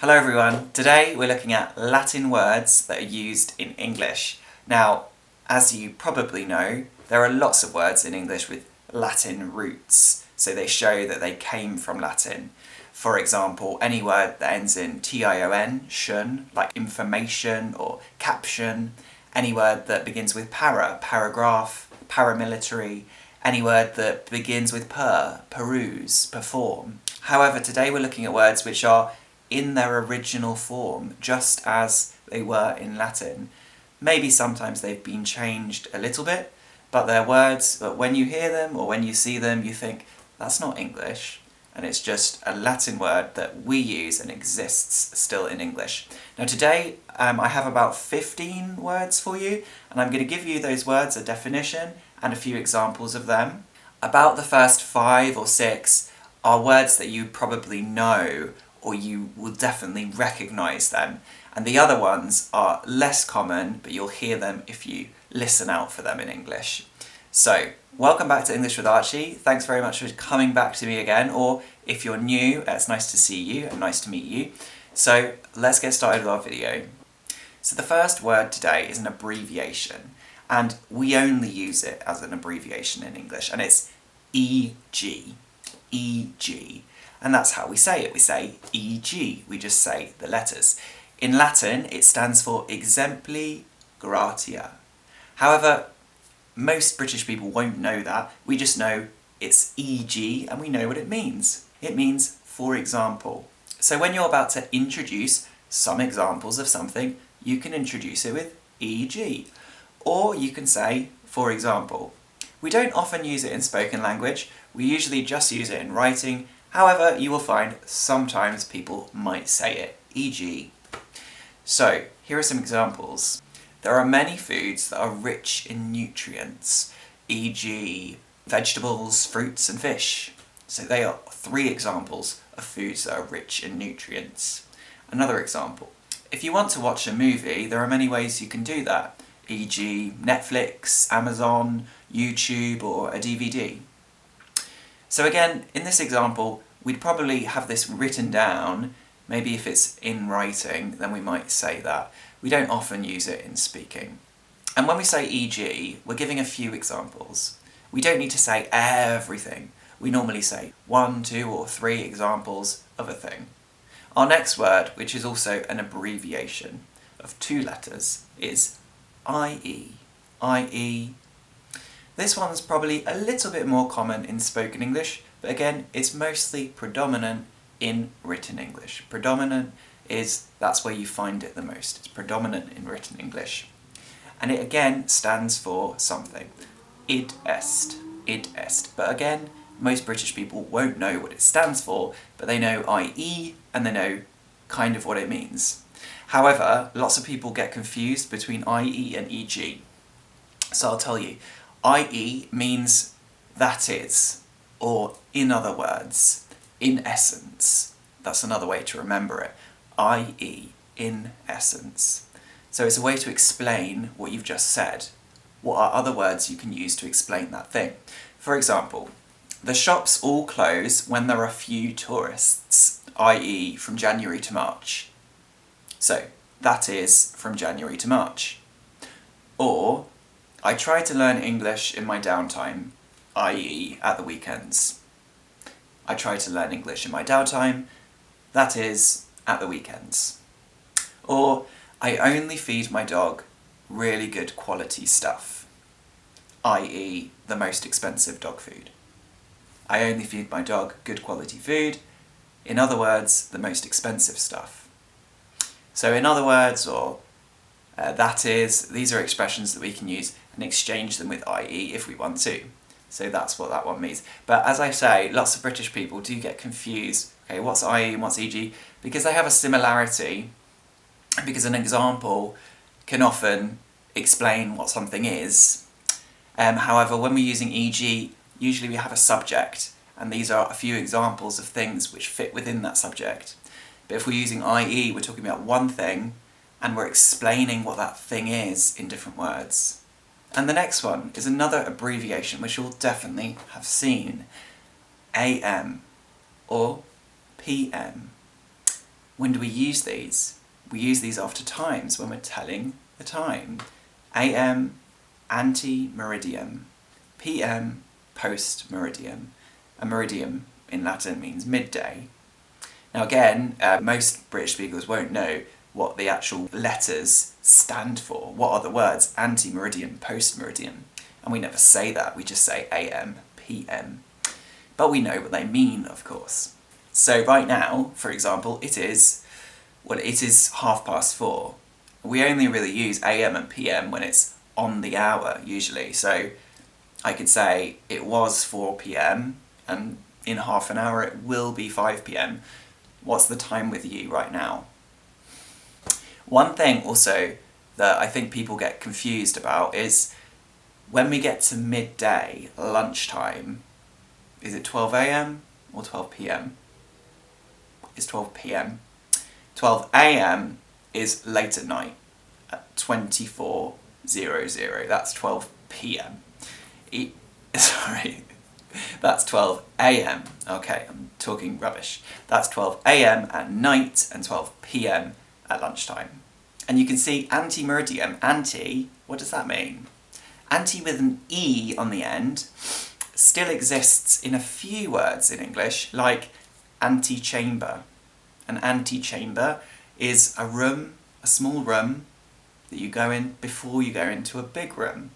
Hello everyone, today we're looking at Latin words that are used in English. Now, as you probably know, there are lots of words in English with Latin roots, so they show that they came from Latin. For example, any word that ends in tion, shun, like information or caption, any word that begins with para, paragraph, paramilitary, any word that begins with peruse, perform. However, today we're looking at words which are in their original form, just as they were in Latin. Maybe sometimes they've been changed a little bit, but they're words that when you hear them or when you see them, you think, that's not English, and it's just a Latin word that we use and exists still in English. Now today, I have about 15 words for you, and I'm going to give you those words a definition and a few examples of them. About the first 5 or 6 are words that you probably know, or you will definitely recognise them. And the other ones are less common, but you'll hear them if you listen out for them in English. So, welcome back to English with Archie. Thanks very much for coming back to me again, or if you're new, it's nice to see you and nice to meet you. So, let's get started with our video. So the first word today is an abbreviation, and we only use it as an abbreviation in English, and it's EG. EG. And that's how we say it. We say EG. We just say the letters. In Latin, it stands for exempli gratia. However, most British people won't know that. We just know it's EG and we know what it means. It means for example. So when you're about to introduce some examples of something, you can introduce it with EG. Or you can say, for example. We don't often use it in spoken language. We usually just use it in writing. However, you will find sometimes people might say it, e.g. So, here are some examples. There are many foods that are rich in nutrients, e.g. vegetables, fruits and fish. So they are 3 examples of foods that are rich in nutrients. Another example. If you want to watch a movie, there are many ways you can do that, e.g. Netflix, Amazon, YouTube or a DVD. So again, in this example, we'd probably have this written down. Maybe if it's in writing, then we might say that. We don't often use it in speaking. And when we say EG, we're giving a few examples. We don't need to say everything. We normally say 1, 2 or 3 examples of a thing. Our next word, which is also an abbreviation of 2 letters, is IE. IE. This one's probably a little bit more common in spoken English, but again, it's mostly predominant in written English. Predominant that's where you find it the most. It's predominant in written English. And it again stands for something. Id est. Id est. But again, most British people won't know what it stands for, but they know IE and they know kind of what it means. However, lots of people get confused between IE and EG. So I'll tell you. IE means that is, or in other words, in essence. That's another way to remember it. IE, in essence. So it's a way to explain what you've just said. What are other words you can use to explain that thing? For example, the shops all close when there are few tourists, i.e. from January to March. So, that is from January to March. Or, I try to learn English in my downtime, i.e. at the weekends. I try to learn English in my downtime, that is, at the weekends. Or, I only feed my dog really good quality stuff, i.e. the most expensive dog food. I only feed my dog good quality food, in other words, the most expensive stuff. So in other words, or that is, these are expressions that we can use and exchange them with IE if we want to. So that's what that one means. But as I say, lots of British people do get confused. Okay, what's IE and what's EG? Because they have a similarity, because an example can often explain what something is. However, when we're using EG, usually we have a subject, and these are a few examples of things which fit within that subject. But if we're using IE, we're talking about one thing, and we're explaining what that thing is in different words. And the next one is another abbreviation which you'll definitely have seen. AM or PM. When do we use these? We use these after times when we're telling the time. AM, ante-meridiem. PM, post-meridiem. A meridium in Latin means midday. Now again, most British speakers won't know what the actual letters stand for. What are the words ante-meridiem, post-meridiem? And we never say that, we just say AM, PM. But we know what they mean, of course. So right now, for example, it is 4:30. We only really use AM and PM when it's on the hour, usually. So I could say it was 4 PM, and in half an hour it will be 5 PM. What's the time with you right now? One thing also that I think people get confused about is when we get to midday, lunchtime, is it 12 AM or 12 PM? It's 12 PM. 12 AM is late at night at 24:00. That's 12 PM. Sorry, that's 12 AM. Okay, I'm talking rubbish. That's 12 AM at night and 12 PM at lunchtime. And you can see ante-meridiem. Ante, what does that mean? Ante with an E on the end still exists in a few words in English, like antechamber. An antechamber is a room, a small room, that you go in before you go into a big room.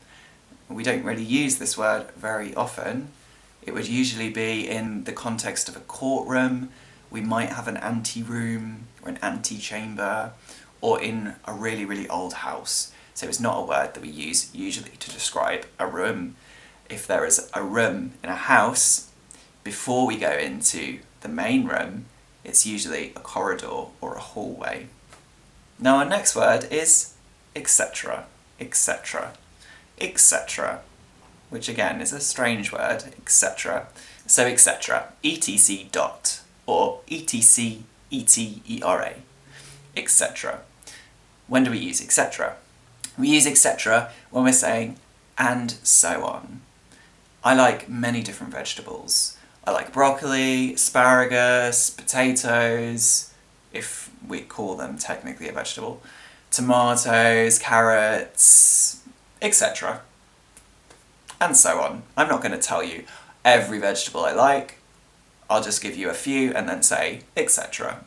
We don't really use this word very often. It would usually be in the context of a courtroom. We might have an anteroom or an antechamber, or in a really, really old house. So it's not a word that we use usually to describe a room. If there is a room in a house, before we go into the main room, it's usually a corridor or a hallway. Now our next word is etc. etc. etc. which again is a strange word, etc. So etc. etc. dot or etc. etera. etc. When do we use etc.? We use etc. when we're saying and so on. I like many different vegetables. I like broccoli, asparagus, potatoes, if we call them technically a vegetable, tomatoes, carrots, etc. And so on. I'm not going to tell you every vegetable I like. I'll just give you a few and then say etc.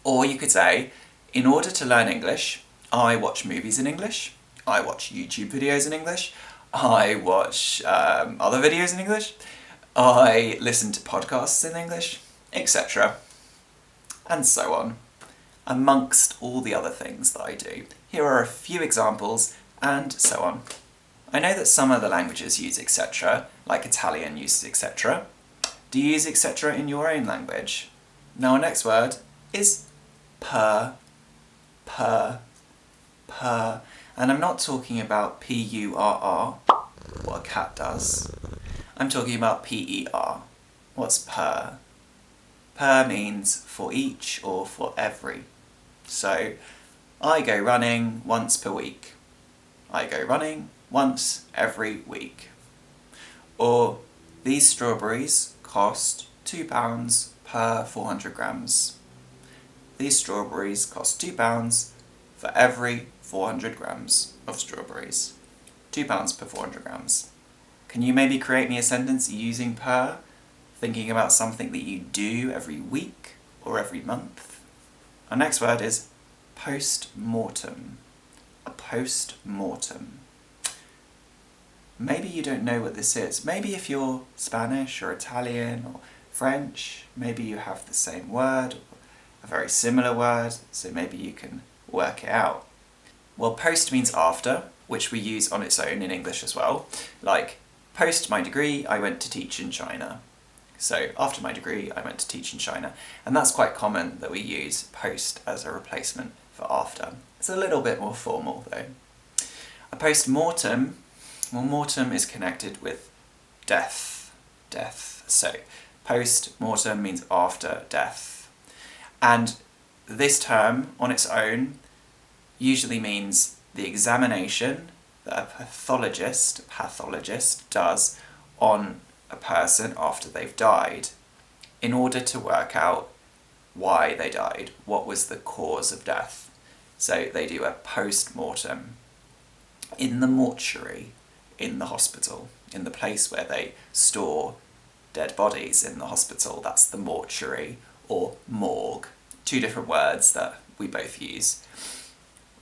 Or you could say, in order to learn English, I watch movies in English, I watch YouTube videos in English, I watch other videos in English, I listen to podcasts in English, etc. And so on, amongst all the other things that I do. Here are a few examples, and so on. I know that some other languages use etc, like Italian uses etc. Do you use etc in your own language? Now our next word is per. And I'm not talking about P-U-R-R, what a cat does. I'm talking about P-E-R. What's per? Per means for each or for every. So, I go running once per week. I go running once every week. Or, these strawberries cost £2 per 400 grams. These strawberries cost £2 for every 400 grams of strawberries. £2 per 400 grams. Can you maybe create me a sentence using per, thinking about something that you do every week or every month? Our next word is postmortem. A postmortem. Maybe you don't know what this is. Maybe if you're Spanish or Italian or French, maybe you have the same word, or a very similar word, so maybe you can work it out. Well, post means after, which we use on its own in English as well. Like, post my degree, I went to teach in China. So, after my degree, I went to teach in China. And that's quite common that we use post as a replacement for after. It's a little bit more formal though. A post-mortem, well, mortem is connected with death. Death. So, post-mortem means after death. And this term, on its own, usually means the examination that a pathologist does on a person after they've died in order to work out why they died. What was the cause of death? So they do a postmortem in the mortuary, in the hospital, in the place where they store dead bodies in the hospital. That's the mortuary or morgue. Two different words that we both use.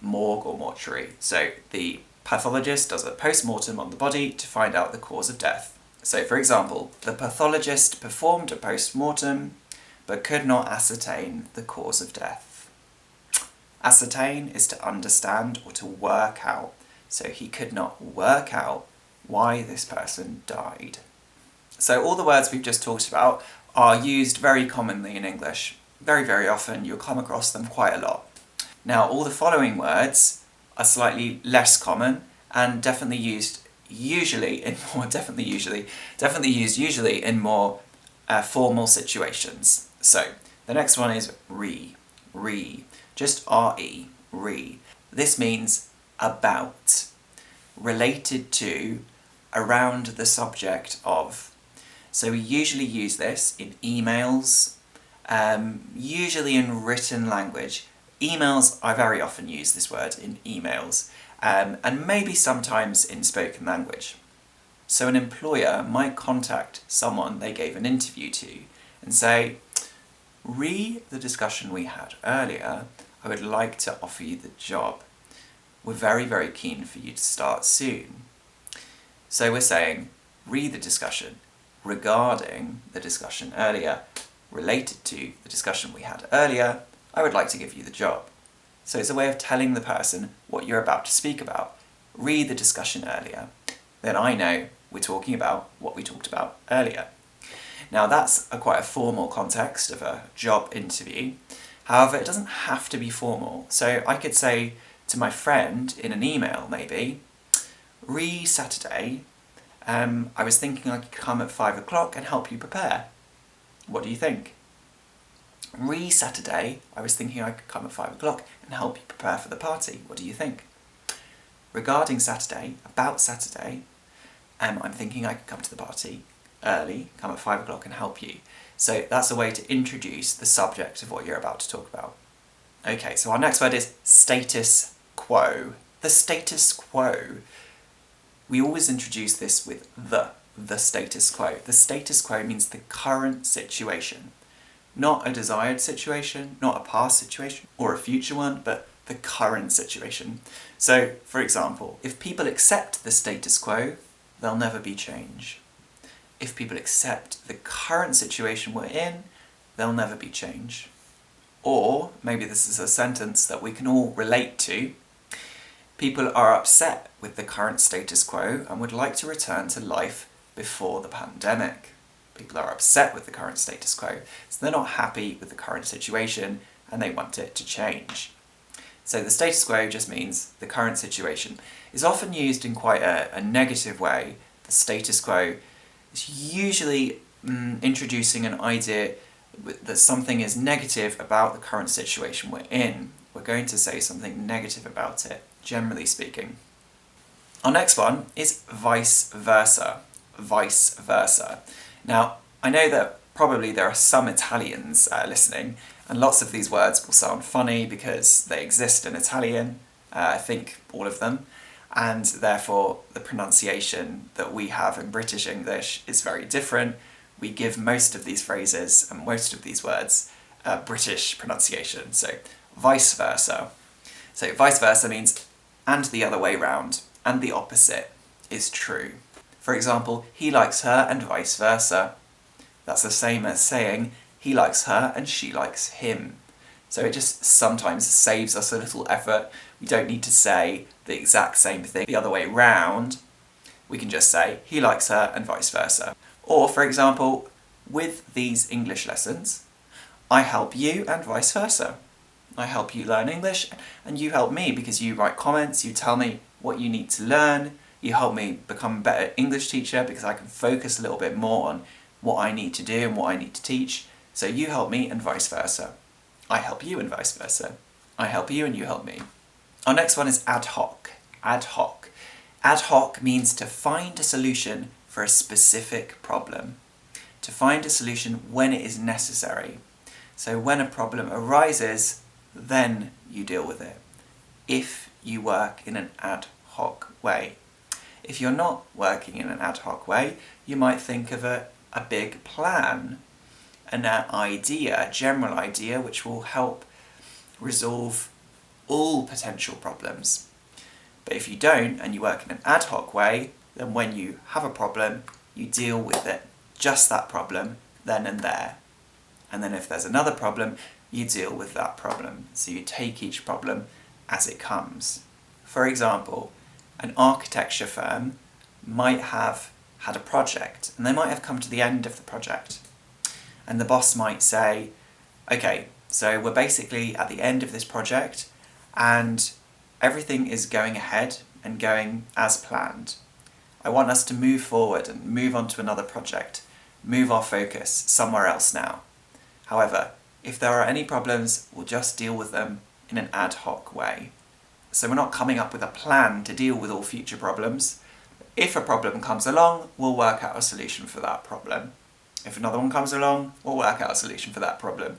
Morgue or mortuary. So the pathologist does a post-mortem on the body to find out the cause of death. So for example, the pathologist performed a post-mortem but could not ascertain the cause of death. Ascertain is to understand or to work out. So he could not work out why this person died. So all the words we've just talked about are used very commonly in English. Very, very often you'll come across them quite a lot. Now all the following words are slightly less common and definitely used usually in more formal situations. So the next one is re, just re, re. This means about, related to, around the subject of. So we usually use this in emails, usually in written language. Emails, I very often use this word in emails, and maybe sometimes in spoken language. So an employer might contact someone they gave an interview to and say, re the discussion we had earlier, I would like to offer you the job. We're very, very keen for you to start soon. So we're saying, re the discussion regarding the discussion earlier, related to the discussion we had earlier, I would like to give you the job. So it's a way of telling the person what you're about to speak about. Re the discussion earlier. Then I know we're talking about what we talked about earlier. Now that's quite a formal context of a job interview. However, it doesn't have to be formal. So I could say to my friend in an email maybe, re Saturday, I was thinking I could come at 5 o'clock and help you prepare. What do you think? Re Saturday, I was thinking I could come at 5 o'clock and help you prepare for the party. What do you think? Regarding Saturday, about Saturday, I'm thinking I could come to the party early, come at 5 o'clock and help you. So that's a way to introduce the subject of what you're about to talk about. Okay, so our next word is status quo. The status quo. We always introduce this with the status quo. The status quo means the current situation. Not a desired situation, not a past situation, or a future one, but the current situation. So, for example, if people accept the status quo, there'll never be change. If people accept the current situation we're in, there'll never be change. Or, maybe this is a sentence that we can all relate to, people are upset with the current status quo and would like to return to life before the pandemic. People are upset with the current status quo, so they're not happy with the current situation and they want it to change. So the status quo just means the current situation. It's often used in quite a negative way. The status quo is usually introducing an idea that something is negative about the current situation we're in. We're going to say something negative about it, generally speaking. Our next one is vice versa. Vice versa. Now, I know that probably there are some Italians listening, and lots of these words will sound funny because they exist in Italian, I think all of them, and therefore the pronunciation that we have in British English is very different. We give most of these phrases and most of these words British pronunciation, so vice versa. So vice versa means and the other way round, and the opposite is true. For example, he likes her and vice versa. That's the same as saying he likes her and she likes him. So it just sometimes saves us a little effort. We don't need to say the exact same thing the other way round. We can just say he likes her and vice versa. Or, for example, with these English lessons, I help you and vice versa. I help you learn English and you help me because you write comments, you tell me what you need to learn, you help me become a better English teacher because I can focus a little bit more on what I need to do and what I need to teach. So you help me and vice versa. I help you and vice versa. I help you and you help me. Our next one is ad hoc. Ad hoc. Ad hoc means to find a solution for a specific problem. To find a solution when it is necessary. So when a problem arises, then you deal with it. If you work in an ad hoc way. If you're not working in an ad hoc way, you might think of a big plan, an idea, a general idea which will help resolve all potential problems. But if you don't, and you work in an ad hoc way, then when you have a problem, you deal with it, just that problem, then and there. And then if there's another problem, you deal with that problem. So you take each problem as it comes. For example, an architecture firm might have had a project, and they might have come to the end of the project. And the boss might say, okay, so we're basically at the end of this project, and everything is going ahead and going as planned. I want us to move forward and move on to another project, move our focus somewhere else now. However, if there are any problems, we'll just deal with them in an ad hoc way. So we're not coming up with a plan to deal with all future problems. If a problem comes along, we'll work out a solution for that problem. If another one comes along, we'll work out a solution for that problem.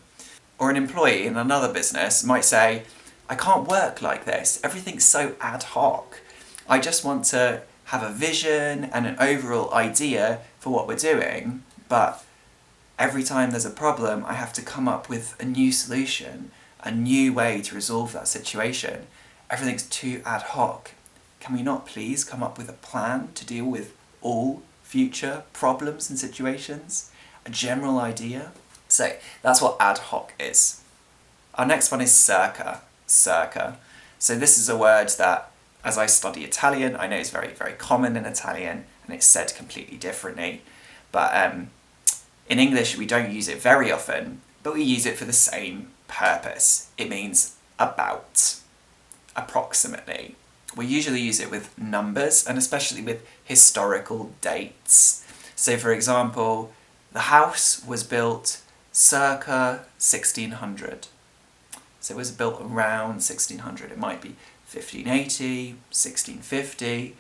Or an employee in another business might say, I can't work like this. Everything's so ad hoc. I just want to have a vision and an overall idea for what we're doing, but every time there's a problem, I have to come up with a new solution, a new way to resolve that situation. Everything's too ad hoc. Can we not please come up with a plan to deal with all future problems and situations? A general idea? So that's what ad hoc is. Our next one is circa. Circa. So this is a word that, as I study Italian, I know is very, very common in Italian, and it's said completely differently. But in English, we don't use it very often, but we use it for the same purpose. It means about, approximately. We usually use it with numbers, and especially with historical dates. So for example, the house was built circa 1600. So it was built around 1600. It might be 1580, 1650,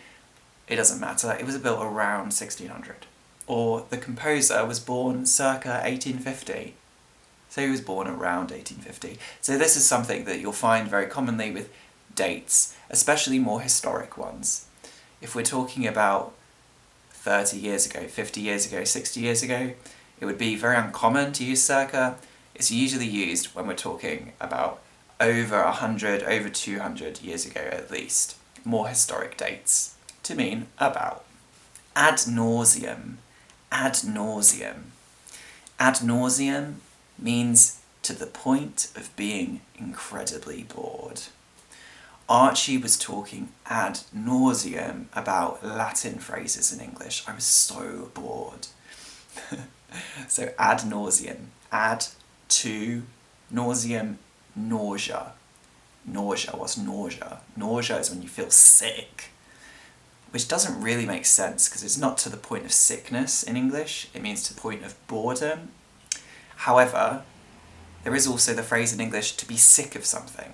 it doesn't matter. It was built around 1600. Or the composer was born circa 1850. So he was born around 1850. So this is something that you'll find very commonly with dates, especially more historic ones. If we're talking about 30 years ago, 50 years ago, 60 years ago, it would be very uncommon to use circa. It's usually used when we're talking about over 100, over 200 years ago at least. More historic dates to mean about. Ad nauseam. Ad nauseam. Ad nauseam means to the point of being incredibly bored. Archie was talking ad nauseam about Latin phrases in English. I was so bored. So ad nauseam. Ad to nauseam, nausea. Nausea, what's nausea? Nausea is when you feel sick, which doesn't really make sense because it's not to the point of sickness in English, it means to the point of boredom. However, there is also the phrase in English to be sick of something.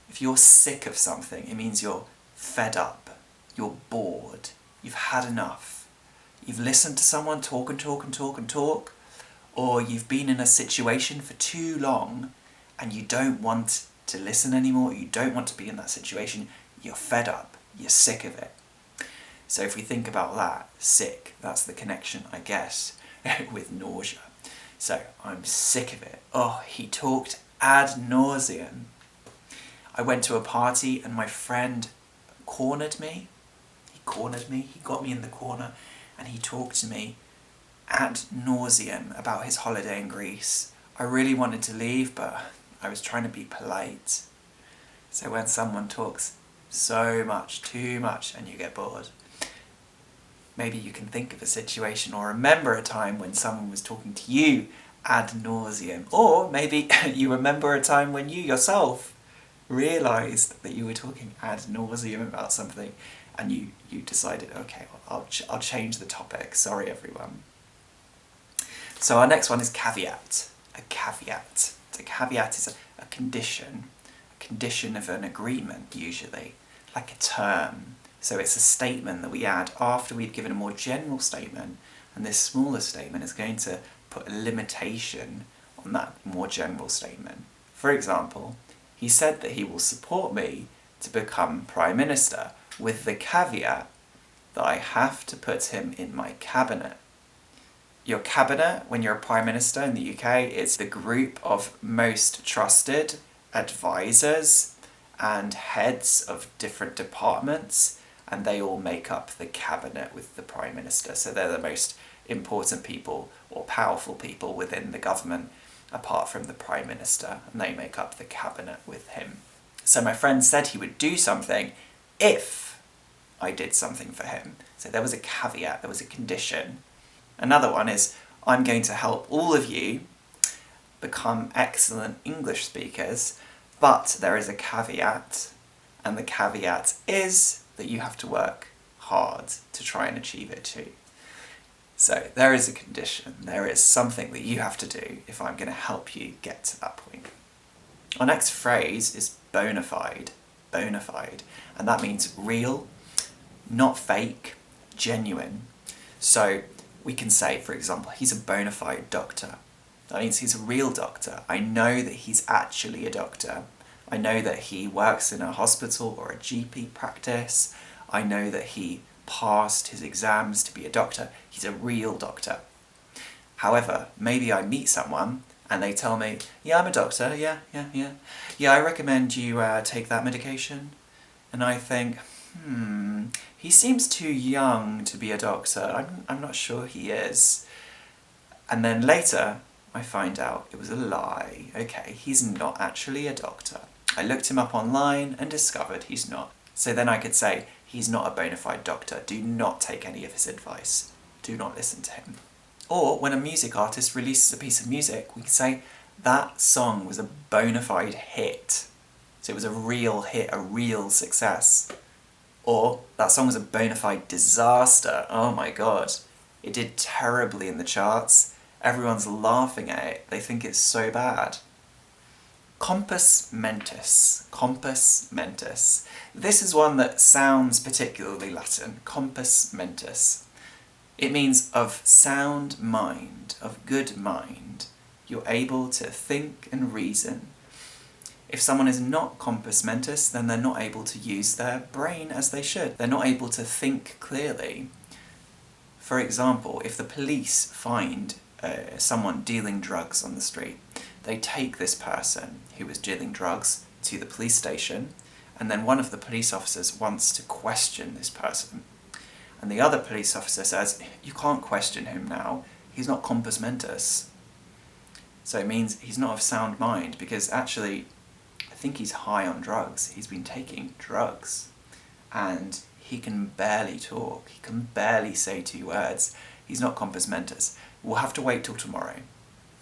If you're sick of something, it means you're fed up, you're bored, you've had enough. You've listened to someone talk and talk and talk and talk, or you've been in a situation for too long and you don't want to listen anymore, you don't want to be in that situation, you're fed up, you're sick of it. So if we think about that, sick, that's the connection, I guess, with nausea. So I'm sick of it. Oh, he talked ad nauseam. I went to a party and my friend cornered me. He got me in the corner and he talked to me ad nauseam about his holiday in Greece. I really wanted to leave, but I was trying to be polite. So when someone talks so much, too much, and you get bored, maybe you can think of a situation or remember a time when someone was talking to you ad nauseam. Or maybe you remember a time when you yourself realised that you were talking ad nauseam about something and you decided, okay, well, I'll change the topic. Sorry, everyone. So our next one is caveat. A caveat. A caveat is a condition of an agreement, usually, like a term. So it's a statement that we add after we've given a more general statement, and this smaller statement is going to put a limitation on that more general statement. For example, he said that he will support me to become Prime Minister, with the caveat that I have to put him in my cabinet. Your cabinet, when you're a Prime Minister in the UK, is the group of most trusted advisors and heads of different departments, and they all make up the cabinet with the Prime Minister. So they're the most important people or powerful people within the government, apart from the Prime Minister, and they make up the cabinet with him. So my friend said he would do something if I did something for him. So there was a caveat, there was a condition. Another one is, I'm going to help all of you become excellent English speakers, but there is a caveat, and the caveat is that you have to work hard to try and achieve it too. So there is a condition, there is something that you have to do if I'm going to help you get to that point. Our next phrase is bonafide, and that means real, not fake, genuine. So we can say, for example, he's a bona fide doctor. That means he's a real doctor. I know that he's actually a doctor. I know that he works in a hospital or a GP practice. I know that he passed his exams to be a doctor. He's a real doctor. However, maybe I meet someone and they tell me, yeah, I'm a doctor, yeah, I recommend you take that medication. And I think, he seems too young to be a doctor. I'm not sure he is. And then later, I find out it was a lie. Okay, he's not actually a doctor. I looked him up online and discovered he's not. So then I could say, he's not a bona fide doctor. Do not take any of his advice. Do not listen to him. Or when a music artist releases a piece of music, we can say, that song was a bona fide hit. So it was a real hit, a real success. Or that song was a bona fide disaster. Oh my god. It did terribly in the charts. Everyone's laughing at it. They think it's so bad. Compos mentis. Compos mentis. This is one that sounds particularly Latin. Compos mentis. It means of sound mind, of good mind. You're able to think and reason. If someone is not compos mentis, then they're not able to use their brain as they should. They're not able to think clearly. For example, if the police find someone dealing drugs on the street, they take this person who was dealing drugs to the police station, and then one of the police officers wants to question this person. And the other police officer says, you can't question him now, he's not compos mentis. So it means he's not of sound mind, because actually, I think he's high on drugs. He's been taking drugs. And he can barely talk. He can barely say 2 words. He's not compos mentis. We'll have to wait till tomorrow.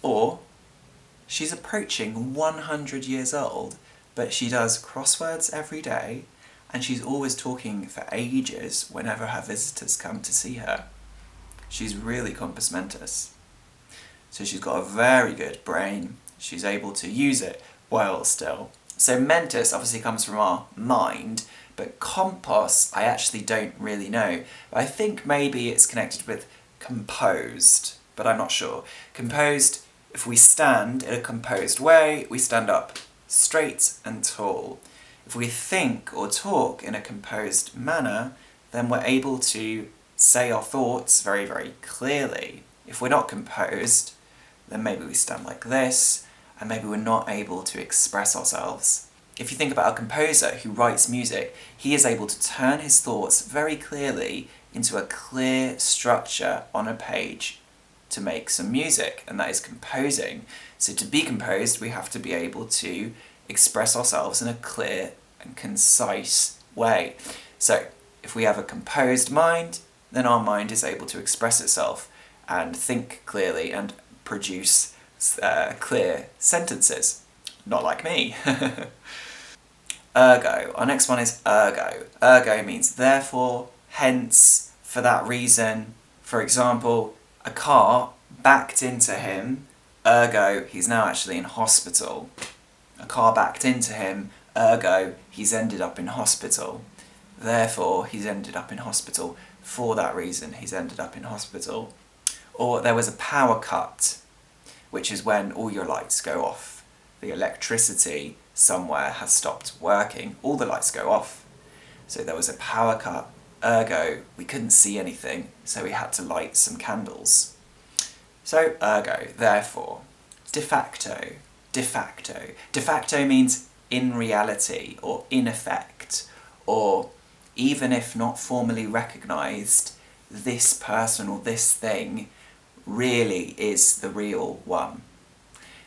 Or, she's approaching 100 years old, but she does crosswords every day, and she's always talking for ages whenever her visitors come to see her. She's really compos mentis. So she's got a very good brain. She's able to use it well still. So mentis obviously comes from our mind, but compos I actually don't really know. I think maybe it's connected with composed, but I'm not sure. Composed, if we stand in a composed way, we stand up straight and tall. If we think or talk in a composed manner, then we're able to say our thoughts very, very clearly. If we're not composed, then maybe we stand like this, and maybe we're not able to express ourselves. If you think about a composer who writes music, he is able to turn his thoughts very clearly into a clear structure on a page to make some music, and that is composing. So to be composed, we have to be able to express ourselves in a clear and concise way. So if we have a composed mind, then our mind is able to express itself and think clearly and produce clear sentences. Not like me. Ergo. Our next one is ergo. Ergo means therefore, hence, for that reason. For example, a car backed into him, ergo, he's now actually in hospital. A car backed into him, ergo, he's ended up in hospital. Therefore, he's ended up in hospital. For that reason, he's ended up in hospital. Or there was a power cut. which is when all your lights go off. The electricity somewhere has stopped working, all the lights go off. So there was a power cut, ergo we couldn't see anything, so we had to light some candles. So ergo, therefore. De facto, de facto. De facto means in reality, or in effect, or even if not formally recognised, this person or this thing really is the real one.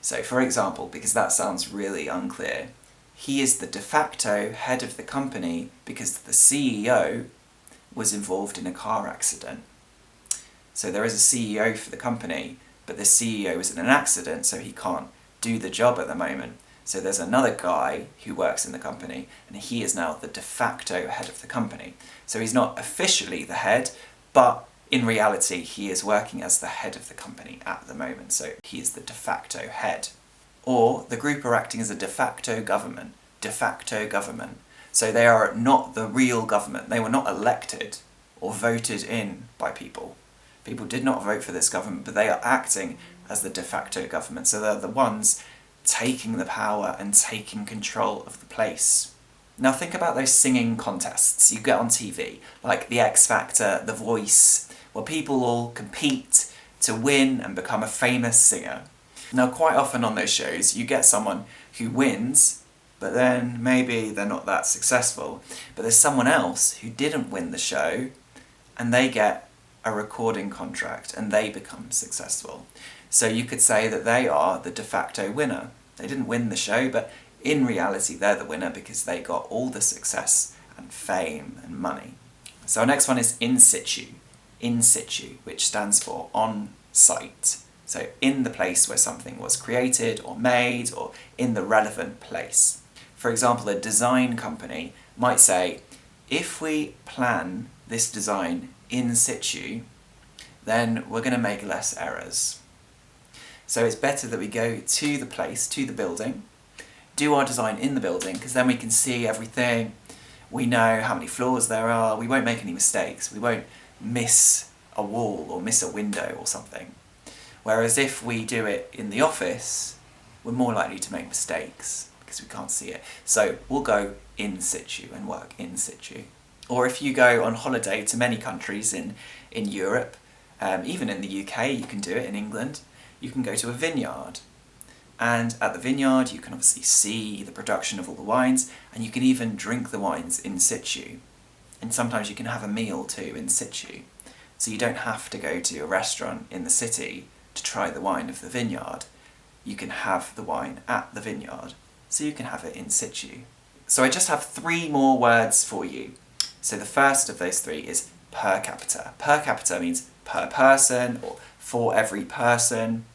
So for example, because that sounds really unclear, he is the de facto head of the company because the CEO was involved in a car accident. So there is a CEO for the company, but the CEO was in an accident, so he can't do the job at the moment. So there's another guy who works in the company, and he is now the de facto head of the company. So he's not officially the head, but in reality he is working as the head of the company at the moment, so he is the de facto head. Or the group are acting as a de facto government. De facto government. So they are not the real government. They were not elected or voted in by people. People did not vote for this government, but they are acting as the de facto government. So they're the ones taking the power and taking control of the place. Now think about those singing contests you get on TV, like the X Factor, The Voice, where people all compete to win and become a famous singer. Now quite often on those shows you get someone who wins, but then maybe they're not that successful. But there's someone else who didn't win the show, and they get a recording contract and they become successful. So you could say that they are the de facto winner. They didn't win the show, but in reality they're the winner because they got all the success and fame and money. So our next one is in situ. In situ, which stands for on site. So in the place where something was created or made, or in the relevant place. For example, a design company might say, if we plan this design in situ, then we're going to make less errors. So it's better that we go to the place, to the building, do our design in the building, because then we can see everything, we know how many floors there are, we won't make any mistakes, we won't miss a wall or miss a window or something. Whereas if we do it in the office, we're more likely to make mistakes because we can't see it. So we'll go in situ and work in situ. Or if you go on holiday to many countries in Europe, even in the UK, you can do it in England, you can go to a vineyard. And at the vineyard you can obviously see the production of all the wines, and you can even drink the wines in situ. And sometimes you can have a meal too in situ. So you don't have to go to a restaurant in the city to try the wine of the vineyard. You can have the wine at the vineyard, so you can have it in situ. So I just have 3 more words for you. So the first of those 3 is per capita. Per capita means per person, or for every person,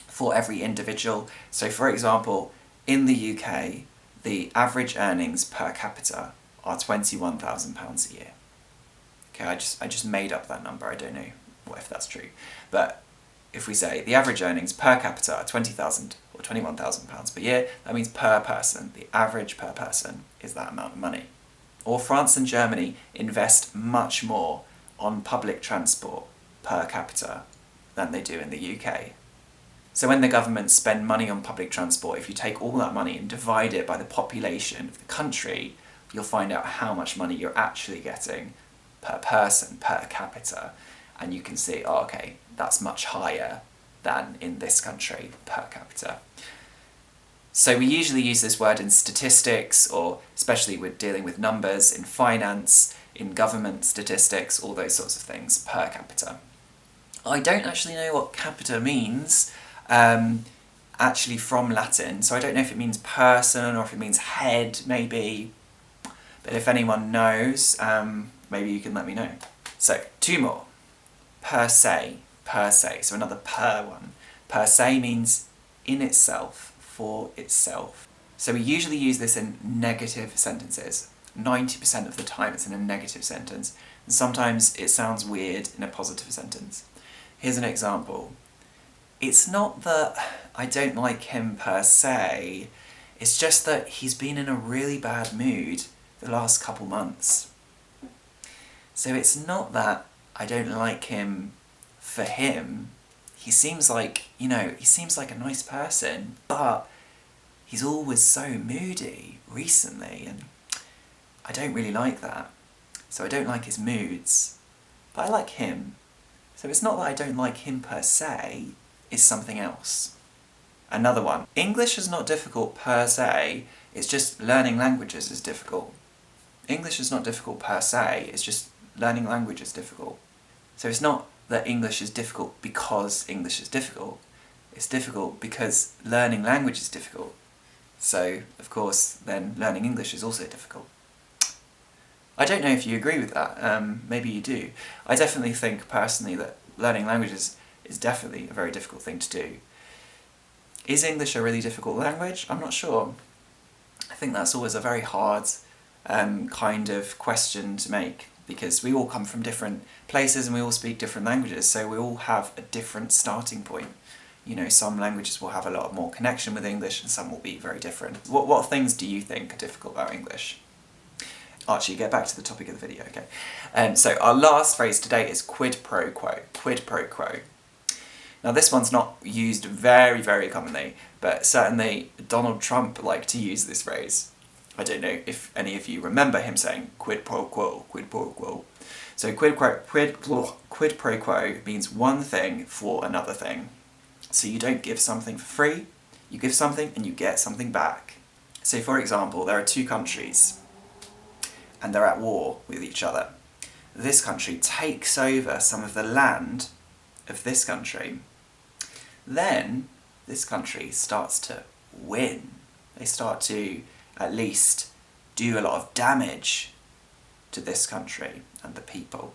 for every individual. So for example, in the UK, the average earnings per capita are £21,000 a year. Okay, I just made up that number, I don't know if that's true. But if we say the average earnings per capita are £20,000 or £21,000 per year, that means per person, the average per person is that amount of money. Or France and Germany invest much more on public transport per capita than they do in the UK. So when the government spend money on public transport, if you take all that money and divide it by the population of the country, you'll find out how much money you're actually getting per person, per capita, and you can see, oh, okay, that's much higher than in this country per capita. So we usually use this word in statistics, or especially we're dealing with numbers in finance, in government statistics, all those sorts of things, per capita. I don't actually know what capita means, actually from Latin, so I don't know if it means person or if it means head, maybe. But if anyone knows, maybe you can let me know. So, 2 more. Per se, so another per one. Per se means in itself, for itself. So we usually use this in negative sentences. 90% of the time it's in a negative sentence, and sometimes it sounds weird in a positive sentence. Here's an example. It's not that I don't like him per se, it's just that he's been in a really bad mood the last couple months. So it's not that I don't like him for him, he seems like, he seems like a nice person, but he's always so moody recently, and I don't really like that. So I don't like his moods, but I like him. So it's not that I don't like him per se, it's something else. Another one. English is not difficult per se, it's just learning languages is difficult. English is not difficult per se, it's just learning language is difficult. So it's not that English is difficult because English is difficult. It's difficult because learning language is difficult. So, of course, then learning English is also difficult. I don't know if you agree with that, maybe you do. I definitely think, personally, that learning languages is definitely a very difficult thing to do. Is English a really difficult language? I'm not sure. I think that's always a very hard kind of question to make, because we all come from different places and we all speak different languages, so we all have a different starting point. Some languages will have a lot more connection with English and some will be very different. What things do you think are difficult about English? Archie, get back to the topic of the video, okay? So our last phrase today is quid pro quo. Quid pro quo. Now this one's not used very, very commonly, but certainly Donald Trump liked to use this phrase. I don't know if any of you remember him saying quid pro quo, quid pro quo. So quid pro quo means one thing for another thing. So you don't give something for free, you give something and you get something back. So for example, there are two countries and they're at war with each other. This country takes over some of the land of this country. Then this country starts to win. They start to at least do a lot of damage to this country and the people.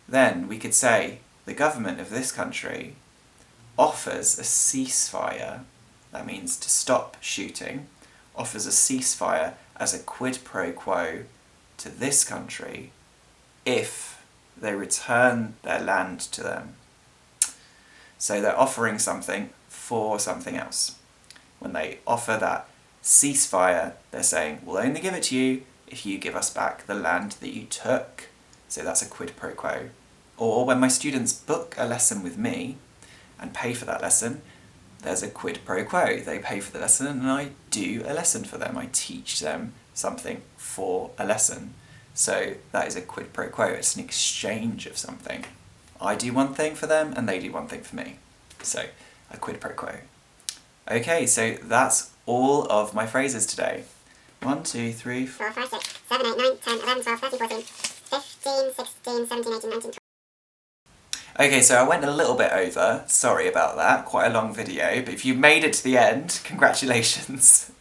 Then we could say the government of this country offers a ceasefire, that means to stop shooting, offers a ceasefire as a quid pro quo to this country if they return their land to them. So they're offering something for something else. When they offer that ceasefire, they're saying, we'll only give it to you if you give us back the land that you took. So that's a quid pro quo. Or when my students book a lesson with me and pay for that lesson, there's a quid pro quo. They pay for the lesson and I do a lesson for them. I teach them something for a lesson. So that is a quid pro quo. It's an exchange of something. I do one thing for them and they do one thing for me. So a quid pro quo. Okay, so that's all of my phrases today. 1, 2, 3, 4, 5, 6, 7, 8, 9, 10, 11, 12, 13, 14, 15, 16, 17, 18, 19, 20. Okay, so I went a little bit over, sorry about that, quite a long video, but if you made it to the end, congratulations.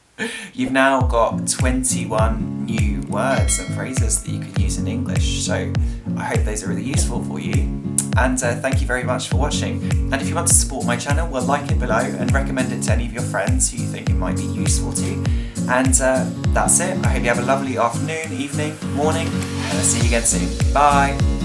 You've now got 21 new words and phrases that you could use in English, so I hope those are really useful for you. And thank you very much for watching. And if you want to support my channel, well, like it below and recommend it to any of your friends who you think it might be useful to. And that's it. I hope you have a lovely afternoon, evening, morning, and I'll see you again soon. Bye!